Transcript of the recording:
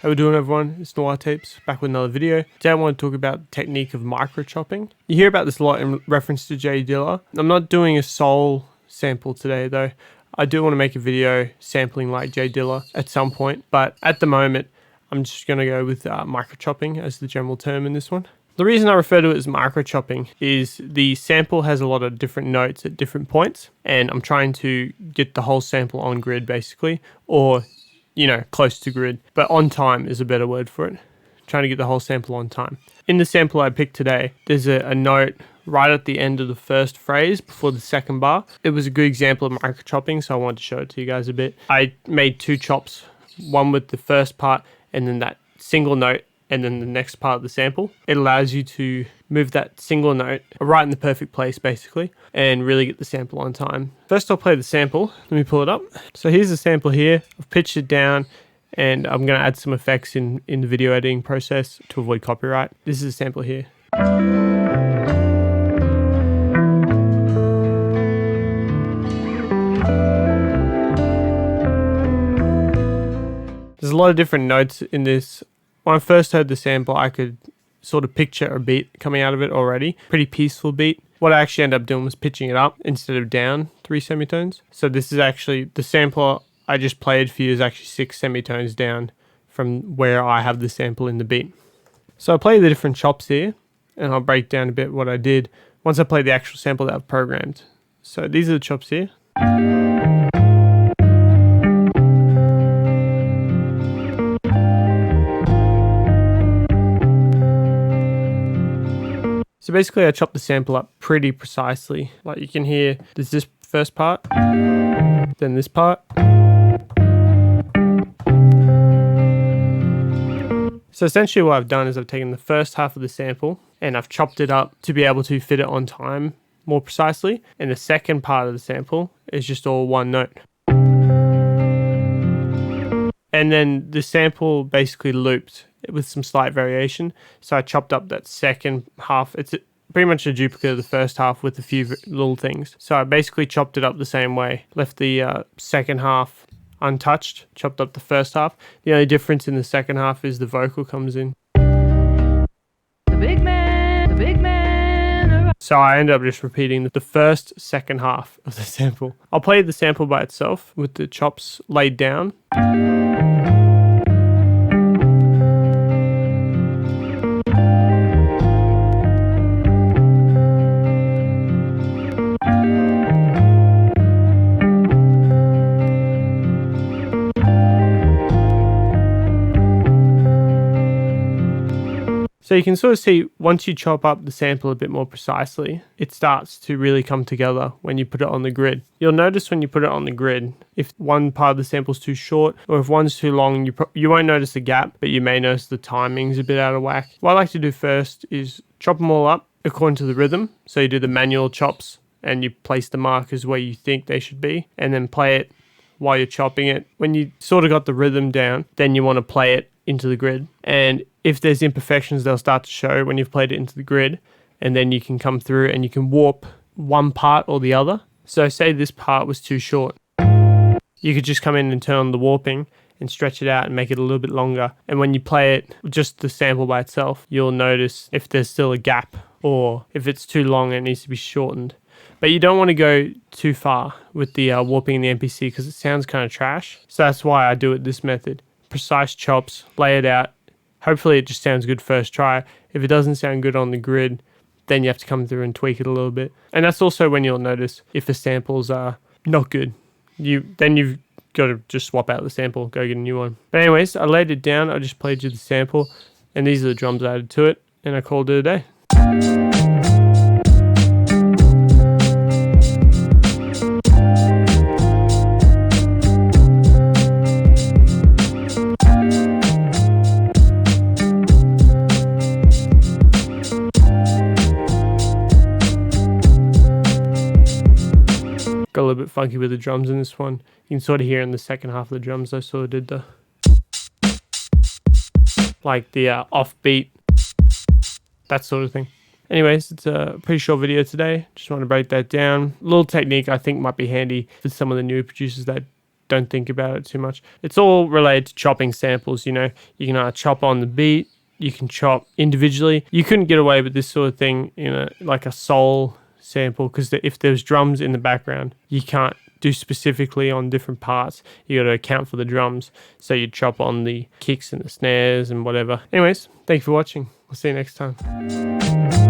How we doing, everyone? It's Noir Tapes, back with another video. Today I want to talk about the technique of microchopping. You hear about this a lot in reference to J Dilla. I'm not doing a soul sample today though. I do want to make a video sampling like J Dilla at some point, but at the moment I'm just going to go with microchopping as the general term in this one. The reason I refer to it as microchopping is the sample has a lot of different notes at different points, and I'm trying to get the whole sample on grid basically, or close to grid, but on time is a better word for it. Trying to get the whole sample on time. In the sample I picked today, there's a note right at the end of the first phrase before the second bar. It was a good example of microchopping, so I wanted to show it to you guys a bit. I made two chops, one with the first part and then that single note and then the next part of the sample. It allows you to move that single note right in the perfect place basically and really get the sample on time. First I'll play the sample. Let me pull it up. So here's the sample here. I've pitched it down and I'm going to add some effects in the video editing process to avoid copyright. This is a sample here. There's a lot of different notes in this. When I first heard the sample, I could sort of picture a beat coming out of it already. Pretty peaceful beat. What I actually ended up doing was pitching it up instead of down 3 semitones. So this is actually, the sample I just played for you is actually 6 semitones down from where I have the sample in the beat. So I'll play the different chops here and I'll break down a bit what I did once I play the actual sample that I've programmed. So these are the chops here. So basically I chopped the sample up pretty precisely. Like you can hear, there's this first part, then this part. So essentially what I've done is I've taken the first half of the sample and I've chopped it up to be able to fit it on time more precisely. And the second part of the sample is just all one note. And then the sample basically looped with some slight variation. So I chopped up that second half. It's pretty much a duplicate of the first half with a few little things. So I basically chopped it up the same way. Left the second half untouched, chopped up the first half. The only difference in the second half is the vocal comes in. The big man. So I ended up just repeating the first, second half of the sample. I'll play the sample by itself with the chops laid down. So you can sort of see once you chop up the sample a bit more precisely, it starts to really come together when you put it on the grid. You'll notice when you put it on the grid, if one part of the sample is too short or if one's too long, you won't notice the gap, but you may notice the timing's a bit out of whack. What I like to do first is chop them all up according to the rhythm. So you do the manual chops and you place the markers where you think they should be and then play it while you're chopping it. When you sort of got the rhythm down, then you want to play it into the grid. And if there's imperfections, they'll start to show when you've played it into the grid, and then you can come through and you can warp one part or the other. So say this part was too short. You could just come in and turn on the warping and stretch it out and make it a little bit longer. And when you play it, just the sample by itself, you'll notice if there's still a gap or if it's too long and it needs to be shortened. But you don't want to go too far with the warping in the MPC because it sounds kind of trash. So that's why I do it this method. Precise chops, lay it out. Hopefully it just sounds good first try. If it doesn't sound good on the grid, then you have to come through and tweak it a little bit. And that's also when you'll notice if the samples are not good. Then you've got to just swap out the sample, go get a new one. But anyways, I laid it down. I just played you the sample, and these are the drums I added to it, and I called it a day. Got a little bit funky with the drums in this one. You can sort of hear in the second half of the drums I sort of did the like the offbeat, that sort of thing. Anyways, it's a pretty short video today. Just want to break that down. A little technique I think might be handy for some of the newer producers that don't think about it too much. It's all related to chopping samples. You know, you can chop on the beat, you can chop individually. You couldn't get away with this sort of thing in a soul sample, because if there's drums in the background, you can't do specifically on different parts. You got to account for the drums, so you chop on the kicks and the snares and whatever. Anyways, thank you for watching. We'll see you next time.